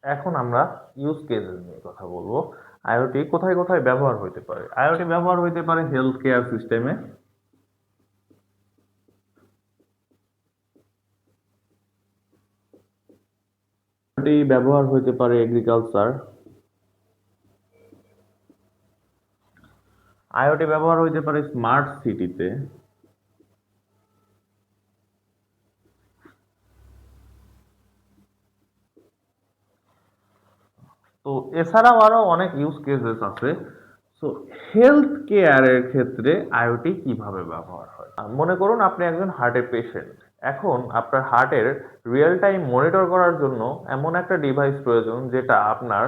এখন আমরা use cases নিয়ে কথা বলবো। আইওটি কোথায় কোথায় ব্যবহার হইতে পারে? আইওটি ব্যবহার হইতে পারে হেলথ কেয়ার সিস্টেমে, আইওটি ব্যবহার হইতে পারে এগ্রিকালচার, আইওটি ব্যবহার হইতে পারে স্মার্ট সিটিতে, তো এছাড়াও আরো অনেক ইউজ কেসেস আছে। সো হেলথ কেয়ারের ক্ষেত্রে আইওটি কিভাবে ব্যবহার হয়? মনে করুন আপনি একজন হার্টের পেশেন্ট। এখন আপনার হার্টের রিয়েল টাইম মনিটর করার জন্য এমন একটা ডিভাইস প্রয়োজন যেটা আপনার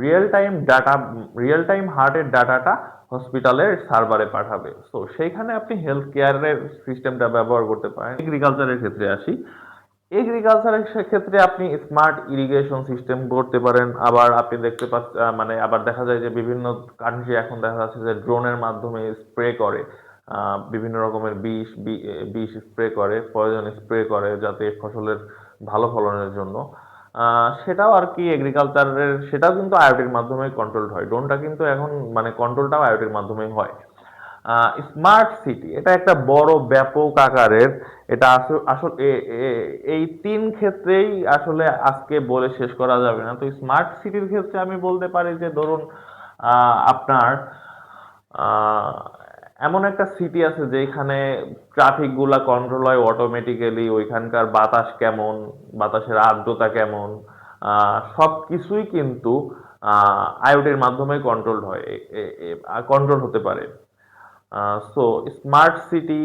রিয়েল টাইম হার্টের ডাটাটা হসপিটালের সার্ভারে পাঠাবে। সো সেইখানে আপনি হেলথ কেয়ারের সিস্টেমটা ব্যবহার করতে পারেন। এগ্রিকালচারের ক্ষেত্রে আসি। এগ্রিকালচারের ক্ষেত্রে আপনি স্মার্ট ইরিগেশন সিস্টেম করতে পারেন। আবার আপনি দেখতে পাচ্ছেন, মানে আবার দেখা যায় যে বিভিন্ন কান্ট্রি এখন দেখা যাচ্ছে যে ড্রোনের মাধ্যমে স্প্রে করে, বিভিন্ন রকমের বিষ স্প্রে করে, পয়জন স্প্রে করে যাতে ফসলের ভালো ফলনের জন্য। সেটাও আর কি এগ্রিকালচারের, সেটাও কিন্তু আইওটির মাধ্যমে কন্ট্রোল হয়। ড্রোনটা কিন্তু এখন মানে কন্ট্রোলটাও আইওটির মাধ্যমে হয়। স্মার্ট সিটি এটা একটা বড় ব্যাপক আকারের, এটা আসলে এই তিন ক্ষেত্রেই আসলে আজকে বলে শেষ করা যাবে না। তো স্মার্ট সিটির ক্ষেত্রে আমি বলতে পারি যে ধরুন আপনার আহ, এমন একটা সিটি আছে যেখানে ট্রাফিক গুলা কন্ট্রোল হয় অটোমেটিক্যালি, ওইখানকার বাতাস কেমন, বাতাসের আর্দ্রতা কেমন, সব কিছুই কিন্তু আইওটির মাধ্যমে কন্ট্রোল হয়, কন্ট্রোল হতে পারে। সো স্মার্ট সিটি,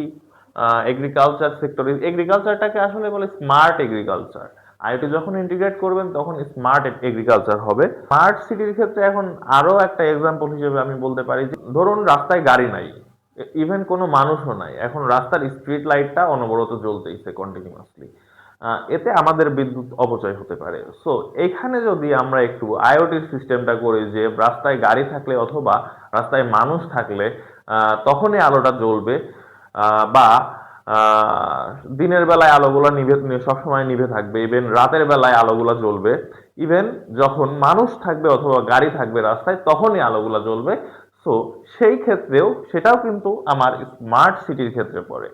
এগ্রিকালচার সেক্টরে, এগ্রিকালচারটাকে আসলে বলে স্মার্ট এগ্রিকালচার। আইওটি যখন ইন্টিগ্রেট করবেন তখন স্মার্ট এগ্রিকালচার হবে। স্মার্ট সিটির ক্ষেত্রে এখন আরো একটা এক্সাম্পল হিসেবে আমি বলতে পারি যে ধরুন রাস্তায় গাড়ি নাই, ইভেন কোনো মানুষও নাই, এখন রাস্তার স্ট্রিট লাইটটা অনবরত জ্বলতেইছে কন্টিনিউয়াসলি, এতে আমাদের বিদ্যুৎ অপচয় হতে পারে। সো এইখানে যদি আমরা একটু আইওটির সিস্টেমটা করি যে রাস্তায় গাড়ি থাকলে অথবা রাস্তায় মানুষ থাকলে তখনই আলোটা জ্বলবে, বা আহ, দিনের বেলায় আলোগুলো সবসময় নিভে থাকবে, ইভেন রাতের বেলায় আলোগুলো জ্বলবে, ইভেন যখন মানুষ থাকবে অথবা গাড়ি থাকবে রাস্তায় তখনই আলোগুলো জ্বলবে। সো সেই ক্ষেত্রেও সেটাও কিন্তু আমার স্মার্ট সিটির ক্ষেত্রে পড়ে।